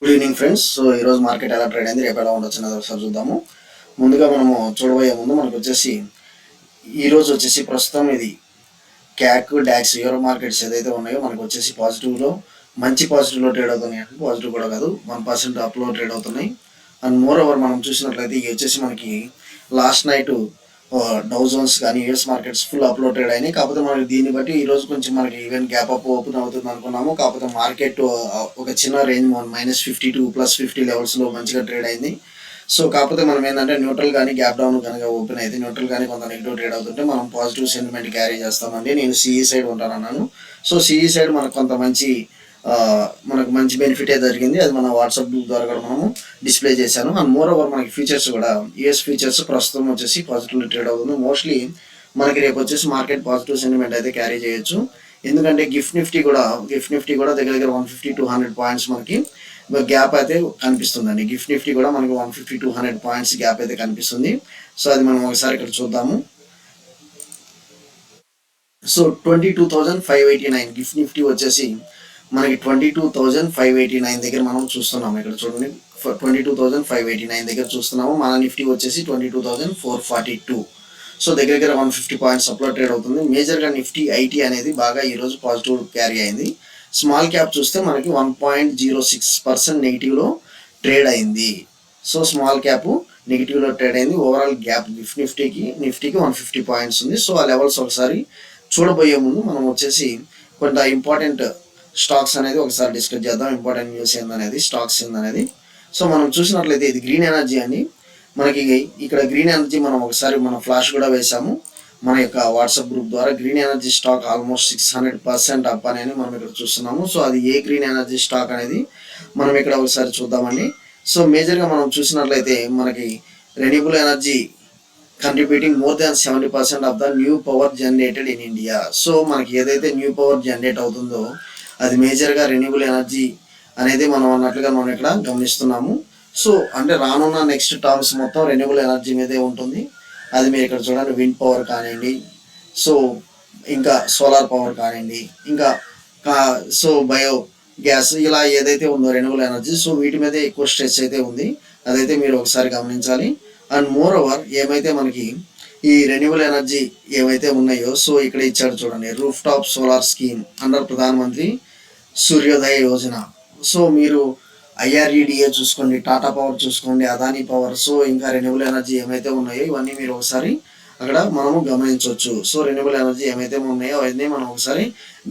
Good evening friends. So ఈరోజు market ఎలా trade అయింది, రేపు ఎలా ఉండొచ్చు అనేది ఒకసారి చూద్దాము. ముందుగా మనము చూడబోయే ముందు మనకు వచ్చేసి ఈరోజు వచ్చేసి ప్రస్తుతం ఇది క్యాక్ డాక్స్ యూరో మార్కెట్స్ ఏదైతే ఉన్నాయో మనకు వచ్చేసి పాజిటివ్లో మంచి పాజిటివ్లో ట్రేడ్ అవుతున్నాయి. అంటే పాజిటివ్ కూడా కాదు, 1% అప్లో ట్రేడ్ అవుతున్నాయి. అండ్ మోర్ ఓవర్ మనం చూసినట్లయితే ఇవి వచ్చేసి మనకి లాస్ట్ నైట్ డౌ జోన్స్ కానీ యూఎస్ మార్కెట్స్ ఫుల్ అప్లో ట్రేడ్ అయినాయి. కాకపోతే మనకి దీన్ని బట్టి ఈరోజు కొంచెం మనకి ఈవెన్ గ్యాప్ అప్ ఓపెన్ అవుతుంది అనుకున్నాము. కాకపోతే మార్కెట్ ఒక చిన్న రేంజ్ -50 to +50 లెవెల్స్లో మంచిగా ట్రేడ్ అయింది. సో కాకపోతే మనం ఏంటంటే న్యూట్రల్ కానీ గ్యాప్ డౌన్ కనుక ఓపెన్ అయితే న్యూట్రల్ కానీ కొంత నెగిటివ్ ట్రేడ్ అవుతుంటే మనం పాజిటివ్ సెంటిమెంట్ క్యారీ చేస్తామండి. నేను సిఈ సైడ్ ఉంటానన్నాను. సో సిఈ సైడ్ మనకు కొంత మనకు మంచి బెనిఫిటే జరిగింది. అది మన వాట్సాప్ గ్రూప్ ద్వారా కూడా మనము డిస్ప్లే చేశాను. అండ్ మోర్ ఓవర్ మనకి ఫీచర్స్ కూడా యూఎస్ ఫీచర్స్ ప్రస్తుతం వచ్చేసి పాజిటివ్ ట్రేడ్ అవుతుంది. మోస్ట్లీ మనకి రేపు వచ్చేసి మార్కెట్ పాజిటివ్ సెంటిమెంట్ అయితే క్యారీ చేయొచ్చు. ఎందుకంటే గిఫ్ట్ నిఫ్టీ కూడా దగ్గర 150-200 పాయింట్స్ మనకి గ్యాప్ అయితే కనిపిస్తుందండి. గిఫ్ట్ నిఫ్టీ కూడా మనకి 150-200 పాయింట్స్ గ్యాప్ అయితే కనిపిస్తుంది. సో అది మనం ఒకసారి ఇక్కడ చూద్దాము. సో 22,589 గిఫ్ట్ నిఫ్టీ వచ్చేసి మనకి 22,589 దగ్గర మనం చూస్తున్నాము. ఇక్కడ చూడండి, 22,589 దగ్గర చూస్తున్నాము. మన నిఫ్టీ వచ్చేసి 22,442. సో దగ్గర 150 పాయింట్స్ అప్లో ట్రేడ్ అవుతుంది. మేజర్గా నిఫ్టీ ఐటీ అనేది బాగా ఈరోజు పాజిటివ్ క్యారీ అయింది. స్మాల్ క్యాప్ చూస్తే మనకి 1.06% నెగిటివ్లో ట్రేడ్ అయింది. సో స్మాల్ క్యాప్ నెగిటివ్లో ట్రేడ్ అయింది. ఓవరాల్ గ్యాప్ నిఫ్టీకి 150 పాయింట్స్ ఉంది. సో ఆ లెవెల్స్ ఒకసారి చూడబోయే ముందు మనం వచ్చేసి కొంత ఇంపార్టెంట్ స్టాక్స్ అనేది ఒకసారి డిస్కస్ చేద్దాం. ఇంపార్టెంట్ న్యూస్ ఏందనేది, స్టాక్స్ ఏందనేది. సో మనం చూసినట్లయితే ఇది గ్రీన్ ఎనర్జీ అండి. మనకి ఇక్కడ గ్రీన్ ఎనర్జీ మనం ఒకసారి మన ఫ్లాష్ కూడా వేసాము మన యొక్క వాట్సాప్ గ్రూప్ ద్వారా. Green energy stock almost 600% up అనేది మనం ఇక్కడ చూస్తున్నాము. సో అది ఏ గ్రీన్ ఎనర్జీ స్టాక్ అనేది మనం ఇక్కడ ఒకసారి చూద్దామండి. సో మేజర్గా మనం చూసినట్లయితే మనకి renewable energy contributing more than 70% of the new power generated in India. So మనకి ఏదైతే న్యూ పవర్ జనరేట్ అవుతుందో అది మేజర్గా రెన్యూబుల్ ఎనర్జీ అనేది మనం అన్నట్లుగా మనం ఇక్కడ గమనిస్తున్నాము. సో అంటే రానున్న నెక్స్ట్ టర్మ్స్ మొత్తం రెన్యూబుల్ ఎనర్జీ మీదే ఉంటుంది. అది మీరు ఇక్కడ చూడండి, విండ్ పవర్ కానివ్వండి, సో ఇంకా సోలార్ పవర్ కానివ్వండి, ఇంకా సో బయో గ్యాస్, ఇలా ఏదైతే ఉందో రెన్యూబుల్ ఎనర్జీ, సో వీటి మీదే ఎక్కువ స్ట్రెస్ అయితే ఉంది. అదైతే మీరు ఒకసారి గమనించాలి. అండ్ మోర్ ఓవర్ ఏమైతే మనకి ఈ రెన్యూబుల్ ఎనర్జీ ఏవైతే ఉన్నాయో, సో ఇక్కడ ఇచ్చాడు చూడండి, roof top solar scheme under ప్రధానమంత్రి సూర్యోదయ యోజన. సో మీరు ఐఆర్ఈడిఏ చూసుకోండి, టాటా పవర్ చూసుకోండి, అదానీ పవర్, సో ఇంకా రెన్యూబుల్ ఎనర్జీ ఏమైతే ఉన్నాయో ఇవన్నీ మీరు ఒకసారి అక్కడ మనము గమనించవచ్చు. సో రెన్యూబుల్ ఎనర్జీ ఏమైతే ఉన్నాయో అవన్నీ మనం ఒకసారి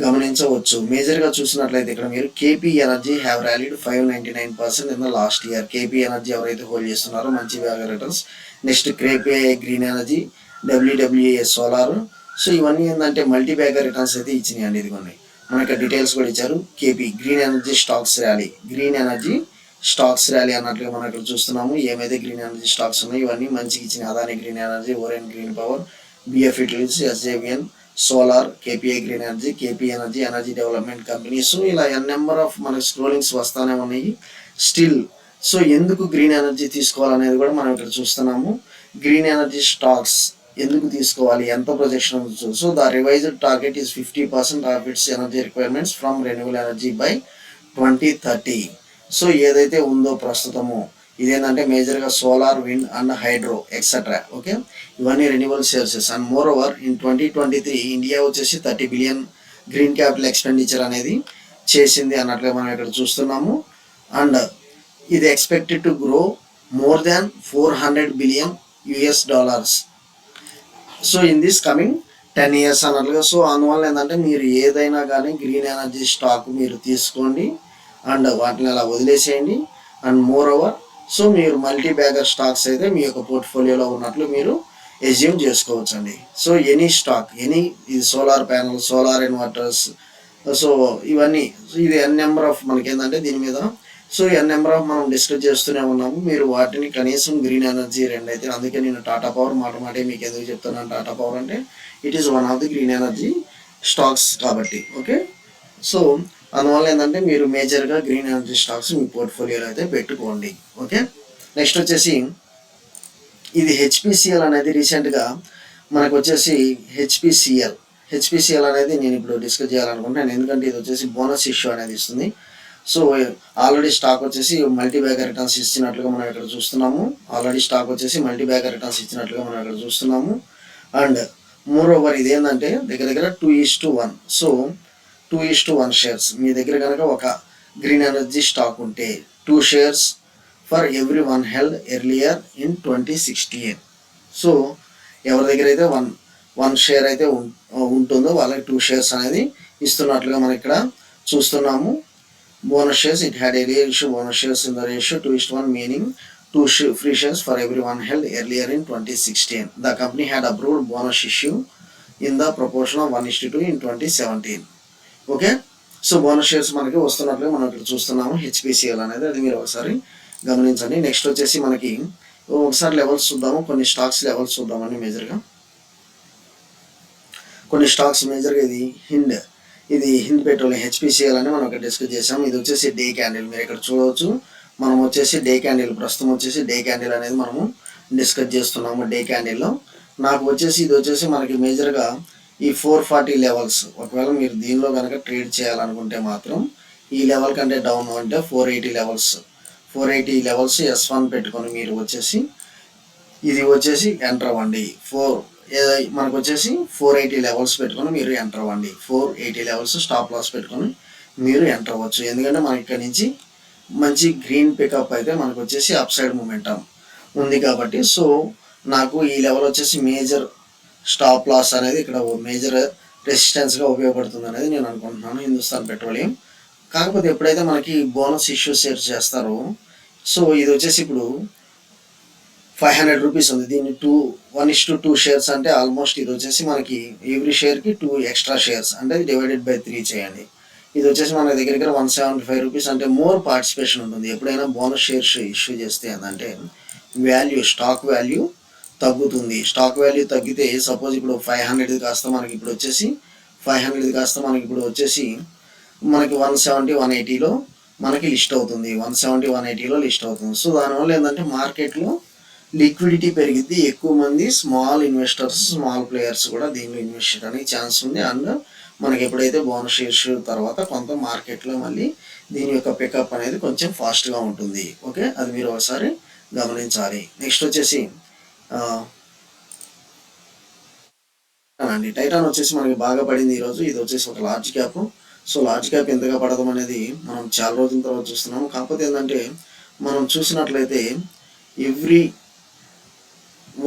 గమనించవచ్చు. మేజర్గా చూసినట్లయితే ఇక్కడ మీరు KP energy have rallied 599% in the last year. KP energy ఎవరైతే హోల్డ్ చేస్తున్నారో మంచి bag returns. Next KPI green energy, డబ్ల్యూడబ్ల్యూఏ solar. So ఇవన్నీ ఏంటంటే మల్టీ బ్యాగర్ రిటర్న్స్ అయితే ఇచ్చినాయండి. ఇదిగోండి మనకి డీటెయిల్స్ కూడా ఇచ్చారు. KP green energy stocks rally అన్నట్లుగా మనం ఇక్కడ చూస్తున్నాము. ఏమైతే గ్రీన్ ఎనర్జీ స్టాక్స్ ఉన్నాయో ఇవన్నీ మంచిగా ఇచ్చిన Adani green energy, Orion green power, BF utilities, SJVN solar, KPI green energy, KP energy, energy development companies, ఇలా నెంబర్ ఆఫ్ మనకి స్క్రోలింగ్స్ వస్తానే ఉన్నాయి స్టిల్. సో ఎందుకు గ్రీన్ ఎనర్జీ తీసుకోవాలనేది కూడా మనం ఇక్కడ చూస్తున్నాము. గ్రీన్ ఎనర్జీ స్టాక్స్ ఎందుకు తీసుకోవాలి, ఎంత ప్రొజెక్షన్ ఉంది. So the revised target is 50% of its energy requirements from renewable energy by 2030. So ఏదైతే ఉందో ప్రస్తుతము ఇదేంటంటే మేజర్గా solar, wind and hydro etcetera. Okay, ఇవన్నీ renewable sources. And moreover in 2023 India వచ్చేసి 30 బిలియన్ గ్రీన్ క్యాపిటల్ ఎక్స్పెండిచర్ అనేది చేసింది అన్నట్లుగా మనం ఇక్కడ చూస్తున్నాము. అండ్ ఇది expected to grow more than $400 billion. So in this coming 10 years అన్నట్లుగా. సో అందువల్ల ఏంటంటే మీరు ఏదైనా కానీ గ్రీన్ ఎనర్జీ స్టాక్ మీరు తీసుకోండి అండ్ వాటిని అలా వదిలేసేయండి. అండ్ మోర్ ఓవర్ సో మీరు మల్టీ బ్యాగర్ స్టాక్స్ అయితే మీ యొక్క పోర్ట్ఫోలియోలో ఉన్నట్లు మీరు ఎజ్యూమ్ చేసుకోవచ్చండి. సో ఎనీ స్టాక్, ఇది solar panel, solar inverters, so ఇవన్నీ, ఇది ఎన్ నెంబర్ ఆఫ్ మనకి ఏంటంటే దీని మీద సో ఎన్ నెంబర్ ఆఫ్ మనం డిస్కస్ చేస్తూనే ఉన్నాము. మీరు వాటిని కనీసం గ్రీన్ ఎనర్జీ రెండు అయితే, అందుకే నేను టాటా పవర్ మాట మీకు ఎందుకు చెప్తున్నాను, టాటా పవర్ అంటే it is one of the green energy stocks కాబట్టి. ఓకే, సో అందువల్ల ఏంటంటే మీరు మేజర్గా గ్రీన్ ఎనర్జీ స్టాక్స్ మీ పోర్ట్ఫోలియోలో అయితే పెట్టుకోండి. ఓకే, నెక్స్ట్ వచ్చేసి ఇది హెచ్పిసిఎల్ అనేది రీసెంట్గా మనకు వచ్చేసి హెచ్పిసిఎల్ అనేది నేను ఇప్పుడు డిస్కస్ చేయాలనుకుంటున్నాను. ఎందుకంటే ఇది వచ్చేసి బోనస్ ఇష్యూ అనేది ఇస్తుంది. సో ఆల్రెడీ స్టాక్ వచ్చేసి మల్టీ బ్యాగర్ రిటర్న్స్ ఇచ్చినట్లుగా మనం ఇక్కడ చూస్తున్నాము. ఆల్రెడీ స్టాక్ వచ్చేసి మల్టీ బ్యాగర్ రిటర్న్స్ ఇచ్చినట్లుగా మనం ఇక్కడ చూస్తున్నాము. అండ్ మోర్ ఓవర్ ఇది ఏంటంటే దగ్గర దగ్గర 2:1. So 2:1 shares. మీ దగ్గర కనుక ఒక గ్రీన్ ఎనర్జీ స్టాక్ ఉంటే 2 shares for every 1 held earlier in 2016. So ఎవరి దగ్గర అయితే వన్ షేర్ అయితే ఉంటుందో వాళ్ళకి 2 shares అనేది ఇస్తున్నట్లుగా మనం ఇక్కడ చూస్తున్నాము. Bonus shares, it had earlier issue bonus shares in the ratio 2:1, meaning 2 free shares for everyone held earlier in 2016. The company had approved bonus issue in the proportion of 1:2 in 2017. Okay, so bonus shares మనకి వస్తున్నట్లుగా మనం ఇక్కడ చూస్తున్నాము. HPCL అనేది అది మీరు ఒకసారి గమనించండి. Next వచ్చేసి మనకి ఒకసారి లెవెల్స్ చూద్దాము. కొన్ని స్టాక్స్ లెవెల్స్ చూద్దామండి మేజర్గా. కొన్ని స్టాక్స్ మేజర్గా ఇది హింద్ పెట్రోలియం హెచ్పిసిఎల్ అని మనం ఇక్కడ డిస్కస్ చేసాము. ఇది వచ్చేసి డే క్యాండిల్. మీరు ఇక్కడ చూడవచ్చు. మనం వచ్చేసి డే క్యాండిల్, ప్రస్తుతం వచ్చేసి డే క్యాండిల్ అనేది మనము డిస్కస్ చేస్తున్నాము. డే క్యాండిల్లో నాకు వచ్చేసి ఇది వచ్చేసి మనకి మేజర్గా ఈ 440 లెవెల్స్. ఒకవేళ మీరు దీనిలో కనుక ట్రేడ్ చేయాలనుకుంటే మాత్రం ఈ లెవెల్ కంటే డౌన్ అంటే 480 లెవెల్స్ S1 పెట్టుకొని మీరు వచ్చేసి ఇది వచ్చేసి ఎంటర్ అవ్వండి. మనకు వచ్చేసి 480 లెవెల్స్ పెట్టుకొని మీరు ఎంటర్ అవ్వండి. 480 లెవెల్స్ స్టాప్ లాస్ పెట్టుకొని మీరు ఎంటర్ అవ్వచ్చు. ఎందుకంటే మనకి ఇక్కడ నుంచి మంచి గ్రీన్ పికప్ అయితే మనకు వచ్చేసి అప్ సైడ్ మూమెంటం ఉంది కాబట్టి. సో నాకు ఈ లెవెల్ వచ్చేసి మేజర్ స్టాప్ లాస్ అనేది ఇక్కడ మేజర్ రెసిస్టెన్స్గా ఉపయోగపడుతుంది అనేది నేను అనుకుంటున్నాను హిందుస్థాన్ పెట్రోలియం. కాకపోతే ఎప్పుడైతే మనకి బోనస్ ఇష్యూ షేర్ చేస్తారో, సో ఇది వచ్చేసి ఇప్పుడు 500 రూపీస్ ఉంది. దీన్ని 1:2 షేర్స్ అంటే ఆల్మోస్ట్ ఇది వచ్చేసి మనకి ఎవ్రీ షేర్కి 2 extra షేర్స్ అంటే డివైడెడ్ బై 3 చేయండి. ఇది వచ్చేసి మన దగ్గర 175 రూపీస్ అంటే మోర్ పార్టిసిపేషన్ ఉంటుంది. ఎప్పుడైనా బోనస్ షేర్స్ ఇష్యూ చేస్తే ఏంటంటే స్టాక్ వాల్యూ తగ్గుతుంది. స్టాక్ వాల్యూ తగ్గితే సపోజ్ ఇప్పుడు 500 కాస్త మనకి ఇప్పుడు వచ్చేసి 500 కాస్త మనకి ఇప్పుడు వచ్చేసి మనకి 170, 180లో మనకి లిస్ట్ అవుతుంది. 170, 180లో లిస్ట్ అవుతుంది. సో దానివల్ల ఏంటంటే మార్కెట్లో లిక్విడిటీ పెరిగిద్ది. ఎక్కువ మంది స్మాల్ ఇన్వెస్టర్స్, స్మాల్ ప్లేయర్స్ కూడా దీనిలో ఇన్వెస్ట్ చేయడానికి ఛాన్స్ ఉంది. అండ్ మనకి ఎప్పుడైతే బోనస్ షేర్స్ తర్వాత కొంత మార్కెట్లో మళ్ళీ దీని యొక్క పికప్ అనేది కొంచెం ఫాస్ట్గా ఉంటుంది. ఓకే, అది మీరు ఒకసారి గమనించాలి. నెక్స్ట్ వచ్చేసి టైటాన్ వచ్చేసి మనకి బాగా పడింది ఈరోజు. ఇది వచ్చేసి ఒక large cap. So large cap ఎంతగా పడడం అనేది మనం చాలా రోజుల తర్వాత చూస్తున్నాము. కాకపోతే ఏంటంటే మనం చూసినట్లయితే ఎవ్రీ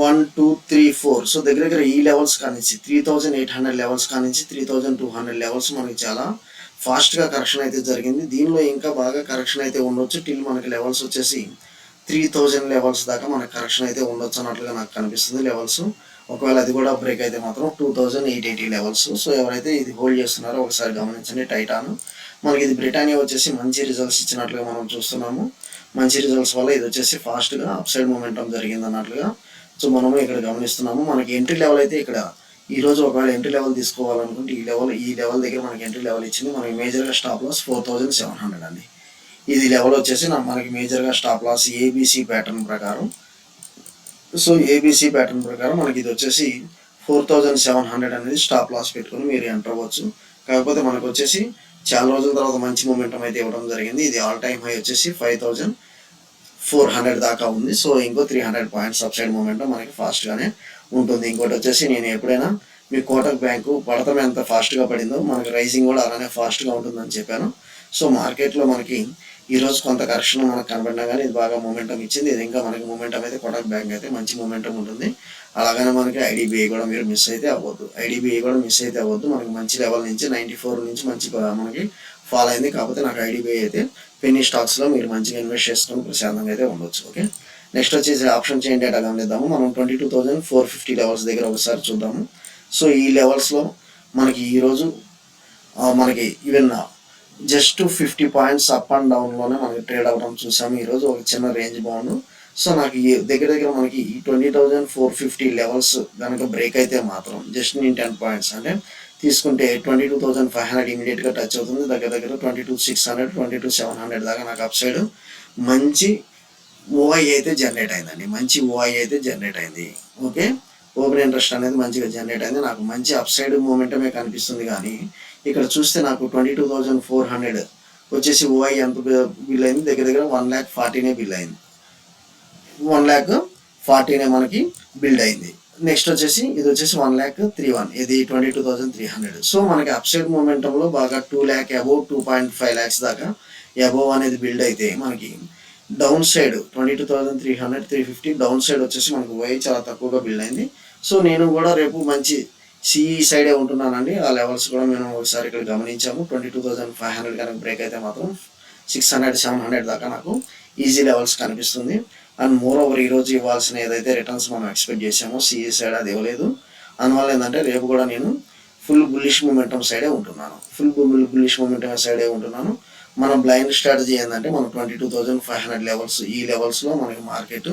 1, 2, 3, 4 సో దగ్గర ఈ లెవెల్స్ కానించి 3800 లెవెల్స్ కానించి 3200 లెవెల్స్ మనకి చాలా ఫాస్ట్గా కరెక్షన్ అయితే జరిగింది. దీనిలో ఇంకా బాగా కరెక్షన్ అయితే ఉండొచ్చు. టిల్ మనకి లెవెల్స్ వచ్చేసి 3000 లెవెల్స్ దాకా మనకి కరెక్షన్ అయితే ఉండొచ్చు అన్నట్లుగా నాకు కనిపిస్తుంది లెవెల్స్. ఒకవేళ అది కూడా బ్రేక్ అయితే మాత్రం 2880 లెవెల్స్. సో ఎవరైతే ఇది హోల్డ్ చేస్తున్నారో ఒకసారి గమనించండి. టైటాన్ మనకి ఇది బ్రిటానియా వచ్చేసి మంచి రిజల్ట్స్ ఇచ్చినట్లుగా మనం చూస్తున్నాము. మంచి రిజల్ట్స్ వల్ల ఇది వచ్చేసి ఫాస్ట్గా అప్ సైడ్ మూమెంటం జరిగింది అన్నట్లుగా సో మనము ఇక్కడ గమనిస్తున్నాము. మనకి ఎంట్రీ లెవెల్ అయితే ఇక్కడ ఈరోజు ఒకవేళ ఎంట్రీ లెవెల్ తీసుకోవాలనుకుంటే ఈ లెవెల్ దగ్గర మనకి ఎంట్రీ లెవెల్ ఇచ్చింది. మనకి మేజర్గా స్టాప్ లాస్ 4700 అండి. ఇది లెవెల్ వచ్చేసి మనకి మేజర్గా స్టాప్ లాస్ ఏబిసి ప్యాటర్న్ ప్రకారం. సో ఏబిసి ప్యాటర్న్ ప్రకారం మనకి ఇది వచ్చేసి 4700 అనేది స్టాప్ లాస్ పెట్టుకొని మీరు ఎంటర్ అవ్వచ్చు. కాకపోతే మనకు వచ్చేసి చాలా రోజుల తర్వాత మంచి మూమెంటం అయితే ఇవ్వడం జరిగింది. ఇది ఆల్ టైమ్ హై వచ్చేసి 5400 దాకా ఉంది. సో ఇంకో 300 పాయింట్స్ అప్ సైడ్ మూమెంటం మనకి ఫాస్ట్గానే ఉంటుంది. ఇంకోటి వచ్చేసి నేను ఎప్పుడైనా మీ కోటక్ బ్యాంకు పడటం ఎంత ఫాస్ట్గా పడిందో మనకి రైజింగ్ కూడా అలానే ఫాస్ట్గా ఉంటుందని చెప్పాను. సో మార్కెట్లో మనకి ఈరోజు కొంత కరెక్షన్ మనకు కనబడినా కానీ ఇది బాగా మూమెంటం ఇచ్చింది. ఇది ఇంకా మనకి మూమెంటం అయితే కోటక్ బ్యాంక్ అయితే మంచి మూమెంటం ఉంటుంది. అలాగనే మనకి ఐడిబిఐ కూడా మీరు మిస్ అయితే అవ్వద్దు. మనకి మంచి లెవెల్ నుంచి 94 నుంచి మంచి మనకి ఫాల్ అయింది. కాకపోతే నాకు ఐడిబిఐ అయితే పెన్నీ స్టాక్స్లో మీరు మంచిగా ఇన్వెస్ట్ చేసుకొని ప్రశాంతంగా అయితే ఉండొచ్చు. ఓకే, నెక్స్ట్ వచ్చేసి ఆప్షన్ చైన్ డేటా గమనిద్దాము. మనం 22,450 లెవెల్స్ దగ్గర ఒకసారి చూద్దాము. సో ఈ లెవెల్స్లో మనకి ఈరోజు మనకి even just 50 points up and డౌన్లోనే మనకి ట్రేడ్ అవ్వడం చూసాము. ఈరోజు ఒక చిన్న రేంజ్ బాగుండు. సో నాకు దగ్గర మనకి 20,450 లెవెల్స్ కనుక బ్రేక్ అయితే మాత్రం జస్ట్ నేను 10 పాయింట్స్ అంటే తీసుకుంటే 22,500 ఇమీడియట్గా టచ్ అవుతుంది. దగ్గర 22,600, 22,700 దాకా నాకు అప్ సైడ్ మంచి ఓఐ అయితే జనరేట్ అయిందండి. ఓకే, ఓపెన్ ఇంట్రెస్ట్ అనేది మంచిగా జనరేట్ అయింది. నాకు మంచి అప్ సైడ్ మూమెంటమే కనిపిస్తుంది. కానీ ఇక్కడ చూస్తే నాకు 22,400 వచ్చేసి ఓఐ ఎంత బిల్ అయింది, దగ్గర దగ్గర 1,40,000 బిల్ అయింది. 1,40,000 మనకి బిల్డ్ అయింది. నెక్స్ట్ వచ్చేసి ఇది వచ్చేసి 1,31,000, ఇది 22,300. సో మనకి అప్సైడ్ మూమెంటంలో బాగా 2 lakh అబోవ్ 2.5 lakhs దాకా అబోవ్ అనేది బిల్డ్ అయితే మనకి డౌన్ సైడ్ 22,300 350 డౌన్ సైడ్ వచ్చేసి మనకు ఓఐ చాలా తక్కువగా బిల్డ్ అయింది. సో నేను కూడా రేపు మంచి సిఈ సైడే ఉంటున్నానండి. ఆ లెవెల్స్ కూడా మేము ఒకసారి ఇక్కడ గమనించాము. 22,500 కనుక బ్రేక్ అయితే మాత్రం 600-700 దాకా నాకు ఈజీ లెవెల్స్ కనిపిస్తుంది. అండ్ మోర్ ఓవర్ ఈరోజు ఇవ్వాల్సిన ఏదైతే రిటర్న్స్ మనం ఎక్స్పెక్ట్ చేసామో సిఈ సైడ్ అది ఇవ్వలేదు. అందువల్ల ఏంటంటే రేపు కూడా నేను ఫుల్ బుల్లిష్ మూమెంటం సైడే ఉంటున్నాను. బుల్లిష్ మూమెంటం సైడే ఉంటున్నాను. మన బ్లైండ్ స్ట్రాటజీ ఏంటంటే మనం 22,500 లెవెల్స్, ఈ లెవెల్స్లో మనకి మార్కెట్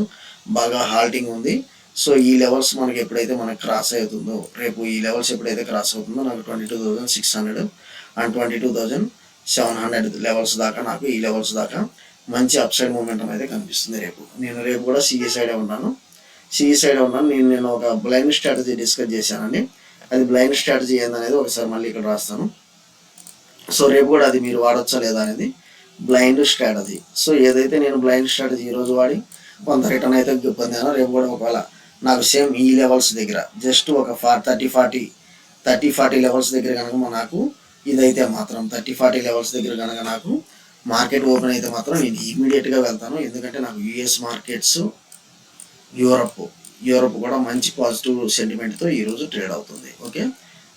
బాగా హాల్టింగ్ ఉంది. సో ఈ లెవెల్స్ మనకి ఎప్పుడైతే మనకి క్రాస్ అవుతుందో, రేపు ఈ లెవెల్స్ ఎప్పుడైతే క్రాస్ అవుతుందో నాకు 22,600 అండ్ 22,700 లెవెల్స్ దాకా, నాకు ఈ లెవెల్స్ దాకా మంచి అప్సైడ్ మూమెంటం అయితే కనిపిస్తుంది రేపు. నేను రేపు కూడా సిఈ సైడే ఉన్నాను. నేను ఒక బ్లైండ్ స్ట్రాటజీ డిస్కస్ చేశానండి. అది బ్లైండ్ స్ట్రాటజీ ఏందనేది ఒకసారి మళ్ళీ ఇక్కడ రాస్తాను. సో రేపు కూడా అది మీరు వాడచ్చా లేదా అనేది బ్లైండ్ స్ట్రాటజీ. సో ఏదైతే నేను బ్లైండ్ స్ట్రాటజీ ఈరోజు వాడి కొంత రిటర్న్ అయితే పొందానో, రేపు కూడా ఒకవేళ నాకు సేమ్ ఈ లెవెల్స్ దగ్గర జస్ట్ ఒక 30-40 లెవెల్స్ దగ్గర కనుక నాకు ఇదైతే మాత్రం 30-40 లెవెల్స్ దగ్గర కనుక నాకు మార్కెట్ ఓపెన్ అయితే మాత్రం నేను ఇమీడియట్గా వెళ్తాను. ఎందుకంటే నాకు యుఎస్ మార్కెట్స్, యూరప్ కూడా మంచి పాజిటివ్ సెంటిమెంట్తో ఈరోజు ట్రేడ్ అవుతుంది. ఓకే,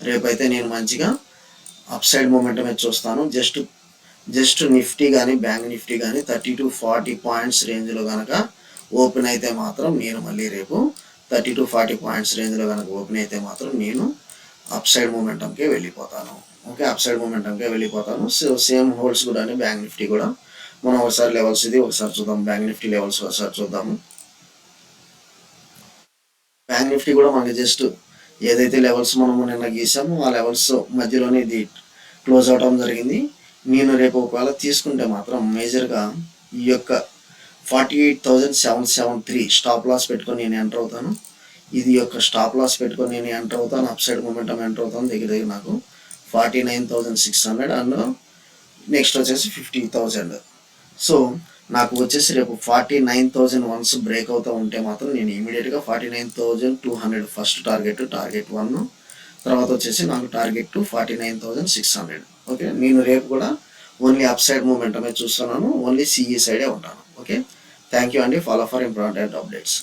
రేపైతే నేను మంచిగా అప్సైడ్ మూమెంటమే చూస్తాను. జస్ట్ నిఫ్టీ కానీ బ్యాంక్ నిఫ్టీ కానీ 30-40 పాయింట్స్ రేంజ్లో కనుక ఓపెన్ అయితే మాత్రం నేను మళ్ళీ రేపు 30-40 పాయింట్స్ రేంజ్లో కనుక ఓపెన్ అయితే మాత్రం నేను అప్సైడ్ మూమెంటంకే వెళ్ళిపోతాను. ఓకే, అప్సైడ్ మూమెంటంకే వెళ్ళిపోతాను. సో సేమ్ హోల్డ్స్ కూడా బ్యాంక్ నిఫ్టీ కూడా మనం ఒకసారి లెవెల్స్ ఇది ఒకసారి చూద్దాం. బ్యాంక్ నిఫ్టీ లెవెల్స్ ఒకసారి చూద్దాము. బ్యాంక్ నిఫ్టీ కూడా మనకి జస్ట్ ఏదైతే లెవెల్స్ మనము నిన్న గీసామో ఆ లెవెల్స్ మధ్యలోనే ఇది క్లోజ్ అవడం జరిగింది. నేను రేపు ఒకవేళ తీసుకుంటే మాత్రం మేజర్గా ఈ యొక్క 48,773 స్టాప్ లాస్ పెట్టుకొని నేను ఎంటర్ అవుతాను. ఇది యొక్క స్టాప్ లాస్ పెట్టుకొని నేను ఎంటర్ అవుతాను. అప్సైడ్ మూమెంటం ఎంటర్ అవుతాను. దగ్గర నాకు 49,600 అండ్ నెక్స్ట్ వచ్చేసి 50,000. సో నాకు వచ్చేసి రేపు 49,000 వన్స్ బ్రేక్ అవుతూ ఉంటే మాత్రం నేను ఇమీడియట్గా 49,200 ఫస్ట్ టార్గెట్ 1, తర్వాత వచ్చేసి నాకు టార్గెట్ 49,600. ఓకే, నేను రేపు కూడా ఓన్లీ అప్సైడ్ మూమెంటమే చూస్తున్నాను. ఓన్లీ సిఈ సైడే ఉంటాను. ఓకే, థ్యాంక్ యూ అండి. Follow for important updates.